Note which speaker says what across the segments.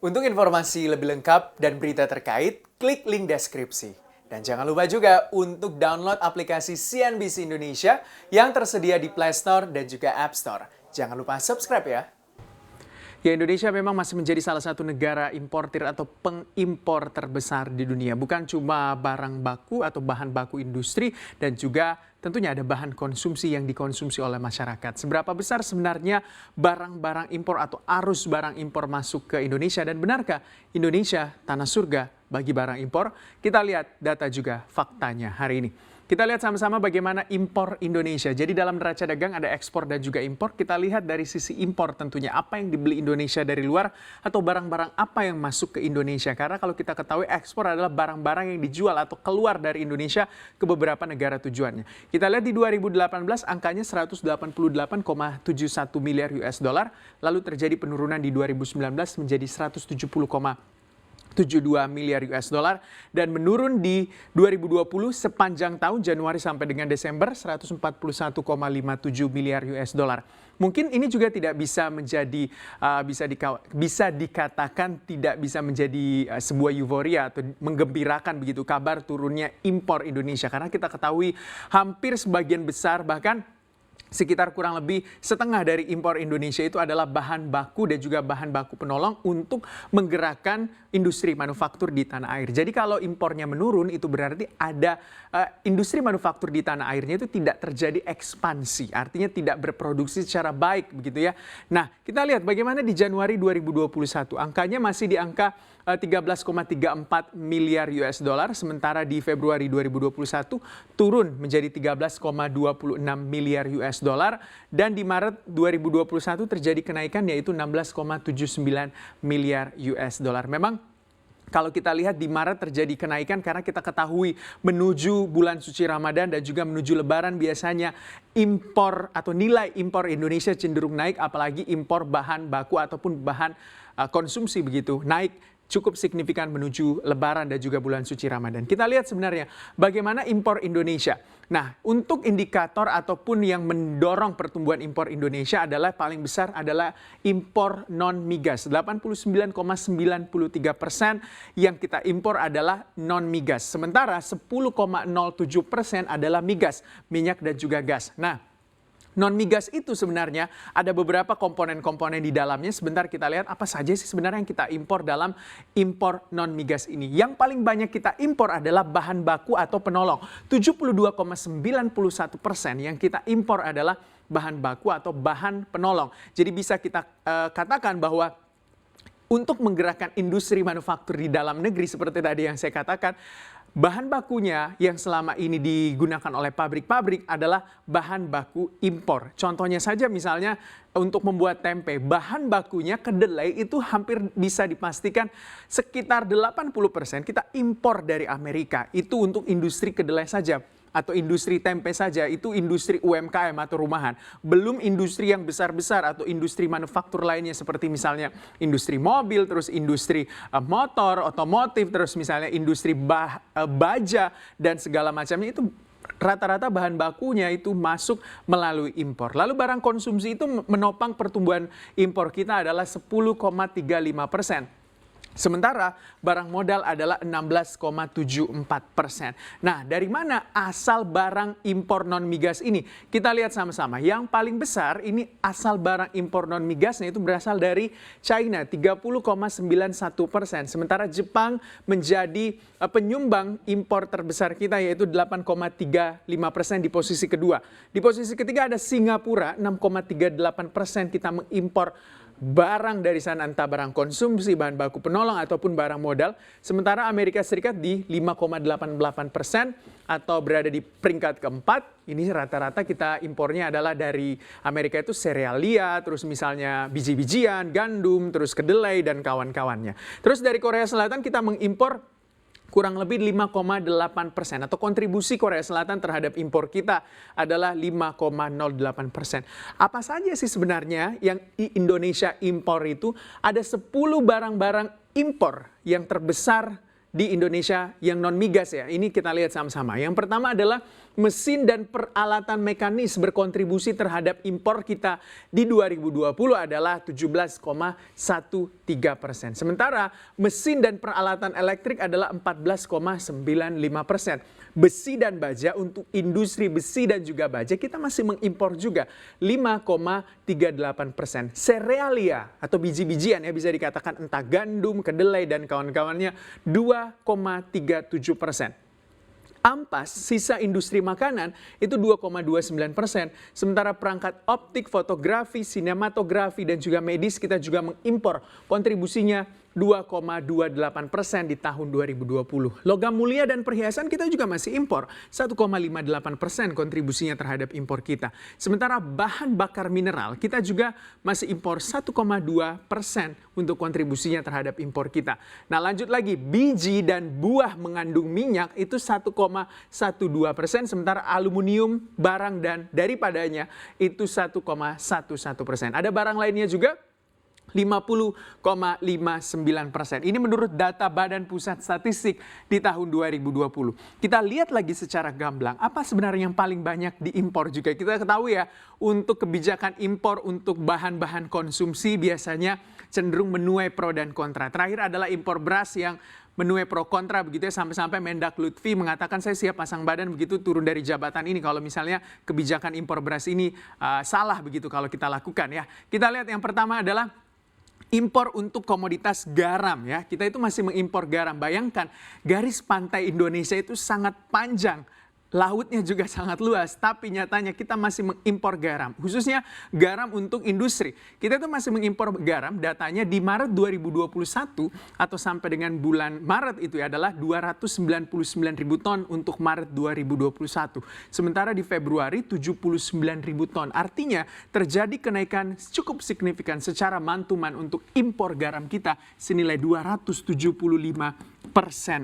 Speaker 1: Untuk informasi lebih lengkap dan berita terkait, klik link deskripsi. Dan jangan lupa juga untuk download aplikasi CNBC Indonesia yang tersedia di Play Store dan juga App Store. Jangan lupa subscribe ya. Ya, Indonesia memang masih menjadi salah satu negara importir atau pengimpor terbesar di dunia. Bukan cuma barang baku atau bahan baku industri dan juga tentunya ada bahan konsumsi yang dikonsumsi oleh masyarakat. Seberapa besar sebenarnya barang-barang impor atau arus barang impor masuk ke Indonesia, dan benarkah Indonesia tanah surga bagi barang impor? Kita lihat data juga faktanya hari ini. Kita lihat sama-sama bagaimana impor Indonesia. Jadi dalam neraca dagang ada ekspor dan juga impor. Kita lihat dari sisi impor tentunya apa yang dibeli Indonesia dari luar atau barang-barang apa yang masuk ke Indonesia. Karena kalau kita ketahui ekspor adalah barang-barang yang dijual atau keluar dari Indonesia ke beberapa negara tujuannya. Kita lihat di 2018 angkanya 188,71 miliar US dollar. Lalu terjadi penurunan di 2019 menjadi 170,72 miliar US dollar dan menurun di 2020 sepanjang tahun Januari sampai dengan Desember 141,57 miliar US dollar. Mungkin ini juga tidak bisa menjadi bisa dikatakan tidak bisa menjadi sebuah euforia atau menggembirakan begitu kabar turunnya impor Indonesia, karena kita ketahui hampir sebagian besar, bahkan sekitar kurang lebih setengah dari impor Indonesia itu adalah bahan baku dan juga bahan baku penolong untuk menggerakkan industri manufaktur di tanah air. Jadi kalau impornya menurun itu berarti ada industri manufaktur di tanah airnya itu tidak terjadi ekspansi, artinya tidak berproduksi secara baik begitu ya. Nah, kita lihat bagaimana di Januari 2021 angkanya masih di angka 13,34 miliar US dollar, sementara di Februari 2021 turun menjadi 13,26 miliar US dollar, dan di Maret 2021 terjadi kenaikan yaitu 16,79 miliar US dollar. Memang kalau kita lihat di Maret terjadi kenaikan karena kita ketahui menuju bulan suci Ramadan dan juga menuju Lebaran biasanya impor atau nilai impor Indonesia cenderung naik, apalagi impor bahan baku ataupun bahan konsumsi begitu naik cukup signifikan menuju Lebaran dan juga bulan suci Ramadan. Kita lihat sebenarnya bagaimana impor Indonesia. Nah, untuk indikator ataupun yang mendorong pertumbuhan impor Indonesia adalah paling besar adalah impor non-migas. 89,93% yang kita impor adalah non-migas. Sementara 10,07% adalah migas, minyak dan juga gas. Nah, non-migas itu sebenarnya ada beberapa komponen-komponen di dalamnya. Sebentar kita lihat apa saja sih sebenarnya yang kita impor dalam impor non-migas ini. Yang paling banyak kita impor adalah bahan baku atau penolong. 72,91% yang kita impor adalah bahan baku atau bahan penolong. Jadi bisa kita katakan bahwa untuk menggerakkan industri manufaktur di dalam negeri seperti tadi yang saya katakan, bahan bakunya yang selama ini digunakan oleh pabrik-pabrik adalah bahan baku impor. Contohnya saja misalnya untuk membuat tempe, bahan bakunya kedelai itu hampir bisa dipastikan sekitar 80% kita impor dari Amerika. Itu untuk industri kedelai saja. Atau industri tempe saja, itu industri UMKM atau rumahan. Belum industri yang besar-besar atau industri manufaktur lainnya seperti misalnya industri mobil, terus industri motor, otomotif, terus misalnya industri baja dan segala macamnya, itu rata-rata bahan bakunya itu masuk melalui impor. Lalu barang konsumsi itu menopang pertumbuhan impor kita adalah 10,35%. Sementara barang modal adalah 16,74%. Nah, dari mana asal barang impor non-migas ini? Kita lihat sama-sama. Yang paling besar ini asal barang impor non-migasnya itu berasal dari China, 30,91%. Sementara Jepang menjadi penyumbang impor terbesar kita yaitu 8,35% di posisi kedua. Di posisi ketiga ada Singapura, 6,38% kita mengimpor barang dari sana, entah barang konsumsi, bahan baku penolong, ataupun barang modal. Sementara Amerika Serikat di 5,88% atau berada di peringkat keempat. Ini rata-rata kita impornya adalah dari Amerika itu serealia, terus misalnya biji-bijian, gandum, terus kedelai, dan kawan-kawannya. Terus dari Korea Selatan kita mengimpor kurang lebih 5,8%, atau kontribusi Korea Selatan terhadap impor kita adalah 5,08%. Apa saja sih sebenarnya yang Indonesia impor itu? Ada 10 barang-barang impor yang terbesar di Indonesia yang non-migas ya. Ini kita lihat sama-sama. Yang pertama adalah mesin dan peralatan mekanis berkontribusi terhadap impor kita di 2020 adalah 17,13%. Sementara mesin dan peralatan elektrik adalah 14,95%. Besi dan baja untuk industri besi dan juga baja kita masih mengimpor juga 5,38%. Serealia atau biji-bijian ya bisa dikatakan entah gandum, kedelai dan kawan-kawannya 2,37%. Ampas, sisa industri makanan itu 2,29%. Sementara perangkat optik, fotografi, sinematografi, dan juga medis kita juga mengimpor kontribusinya 2,28% di tahun 2020. Logam mulia dan perhiasan kita juga masih impor, 1,58% kontribusinya terhadap impor kita. Sementara bahan bakar mineral kita juga masih impor 1,2% untuk kontribusinya terhadap impor kita. Nah lanjut lagi, biji dan buah mengandung minyak itu 1,12%, sementara aluminium, barang dan daripadanya itu 1,11%. Ada barang lainnya juga 50,59%. Ini menurut data Badan Pusat Statistik di tahun 2020. Kita lihat lagi secara gamblang, apa sebenarnya yang paling banyak diimpor juga. Kita ketahui ya, untuk kebijakan impor untuk bahan-bahan konsumsi biasanya cenderung menuai pro dan kontra. Terakhir adalah impor beras yang menuai pro kontra begitu ya, sampai-sampai Mendak Lutfi mengatakan saya siap pasang badan begitu turun dari jabatan ini kalau misalnya kebijakan impor beras ini salah begitu kalau kita lakukan ya. Kita lihat yang pertama adalah impor untuk komoditas garam ya. Kita itu masih mengimpor garam. Bayangkan garis pantai Indonesia itu sangat panjang. Lautnya juga sangat luas, tapi nyatanya kita masih mengimpor garam, khususnya garam untuk industri. Kita itu masih mengimpor garam, datanya di Maret 2021 atau sampai dengan bulan Maret itu adalah 299 ribu ton untuk Maret 2021. Sementara di Februari 79 ribu ton. Artinya terjadi kenaikan cukup signifikan secara mantuman untuk impor garam kita senilai 275%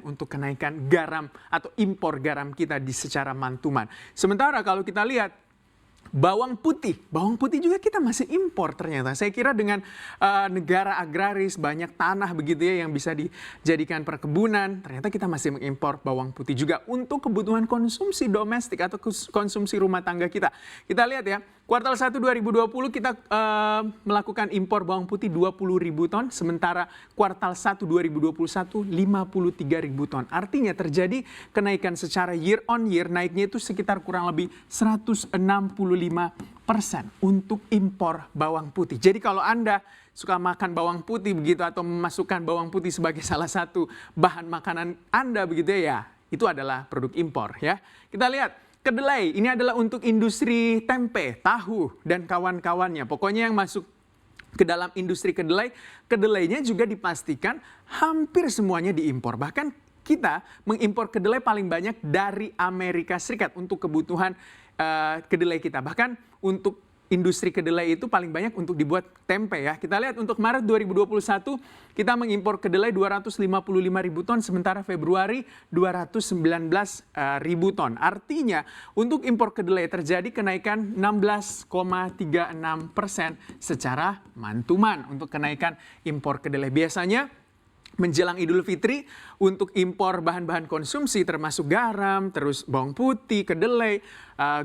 Speaker 1: untuk kenaikan garam atau impor garam kita di secara mantuman. Sementara kalau kita lihat bawang putih juga kita masih impor ternyata. Saya kira dengan negara agraris, banyak tanah begitu ya yang bisa dijadikan perkebunan, ternyata kita masih mengimpor bawang putih juga untuk kebutuhan konsumsi domestik atau konsumsi rumah tangga kita. Kita lihat ya, kuartal 1 2020 kita melakukan impor bawang putih 20 ribu ton, sementara kuartal 1 2021 53 ribu ton. Artinya terjadi kenaikan secara year on year, naiknya itu sekitar kurang lebih 165% untuk impor bawang putih. Jadi kalau Anda suka makan bawang putih begitu atau memasukkan bawang putih sebagai salah satu bahan makanan Anda begitu ya, itu adalah produk impor ya. Kita lihat kedelai, ini adalah untuk industri tempe, tahu, dan kawan-kawannya. Pokoknya yang masuk ke dalam industri kedelai, kedelainya juga dipastikan hampir semuanya diimpor. Bahkan kita mengimpor kedelai paling banyak dari Amerika Serikat untuk kebutuhan kedelai kita. Bahkan untuk industri kedelai itu paling banyak untuk dibuat tempe ya. Kita lihat untuk Maret 2021 kita mengimpor kedelai 255 ribu ton, sementara Februari 219 ribu ton. Artinya untuk impor kedelai terjadi kenaikan 16,36% secara mantuman untuk kenaikan impor kedelai. Biasanya menjelang Idul Fitri untuk impor bahan-bahan konsumsi termasuk garam, terus bawang putih, kedelai,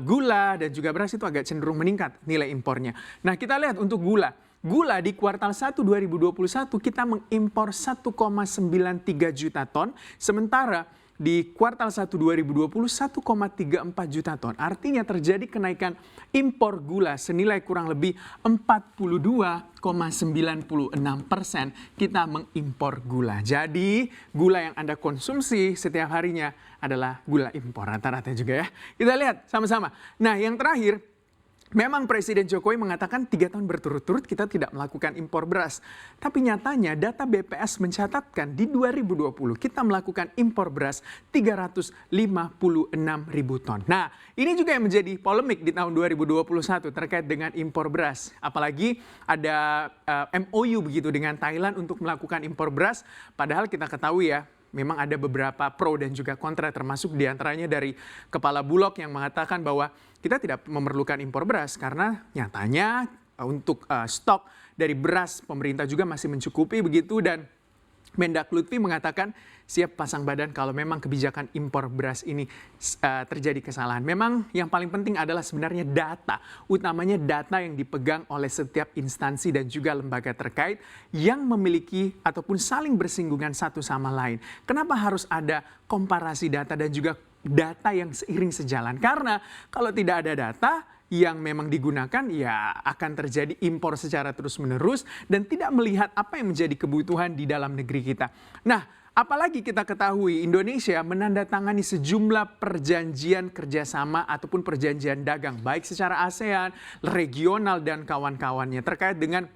Speaker 1: gula, dan juga beras itu agak cenderung meningkat nilai impornya. Nah kita lihat untuk gula. Gula di kuartal 1 2021 kita mengimpor 1,93 juta ton, sementara di kuartal 1 2020 1,34 juta ton. Artinya terjadi kenaikan impor gula senilai kurang lebih 42,96% kita mengimpor gula. Jadi gula yang Anda konsumsi setiap harinya adalah gula impor rata-rata juga ya. Kita lihat sama-sama. Nah yang terakhir, memang Presiden Jokowi mengatakan 3 tahun berturut-turut kita tidak melakukan impor beras. Tapi nyatanya data BPS mencatatkan di 2020 kita melakukan impor beras 356 ribu ton. Nah ini juga yang menjadi polemik di tahun 2021 terkait dengan impor beras. Apalagi ada MOU begitu dengan Thailand untuk melakukan impor beras. Padahal kita ketahui ya, memang ada beberapa pro dan juga kontra, termasuk diantaranya dari Kepala Bulog yang mengatakan bahwa kita tidak memerlukan impor beras karena nyatanya untuk stok dari beras pemerintah juga masih mencukupi begitu, dan Mendak Lutfi mengatakan siap pasang badan kalau memang kebijakan impor beras ini terjadi kesalahan. Memang yang paling penting adalah sebenarnya data, utamanya data yang dipegang oleh setiap instansi dan juga lembaga terkait yang memiliki ataupun saling bersinggungan satu sama lain. Kenapa harus ada komparasi data dan juga data yang seiring sejalan? Karena kalau tidak ada data yang memang digunakan, ya akan terjadi impor secara terus-menerus dan tidak melihat apa yang menjadi kebutuhan di dalam negeri kita. Nah, apalagi kita ketahui Indonesia menandatangani sejumlah perjanjian kerjasama ataupun perjanjian dagang, baik secara ASEAN, regional, dan kawan-kawannya terkait dengan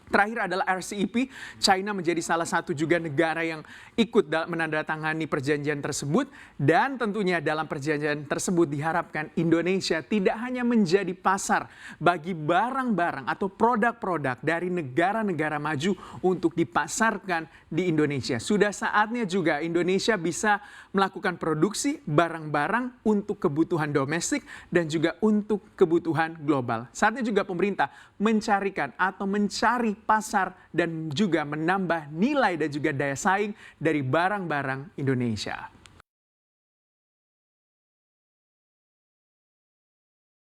Speaker 1: terakhir adalah RCEP. China menjadi salah satu juga negara yang ikut menandatangani perjanjian tersebut. Dan tentunya dalam perjanjian tersebut diharapkan Indonesia tidak hanya menjadi pasar bagi barang-barang atau produk-produk dari negara-negara maju untuk dipasarkan di Indonesia. Sudah saatnya juga Indonesia bisa melakukan produksi barang-barang untuk kebutuhan domestik dan juga untuk kebutuhan global. Saatnya juga pemerintah mencarikan atau mencari pasar dan juga menambah nilai dan juga daya saing dari barang-barang Indonesia.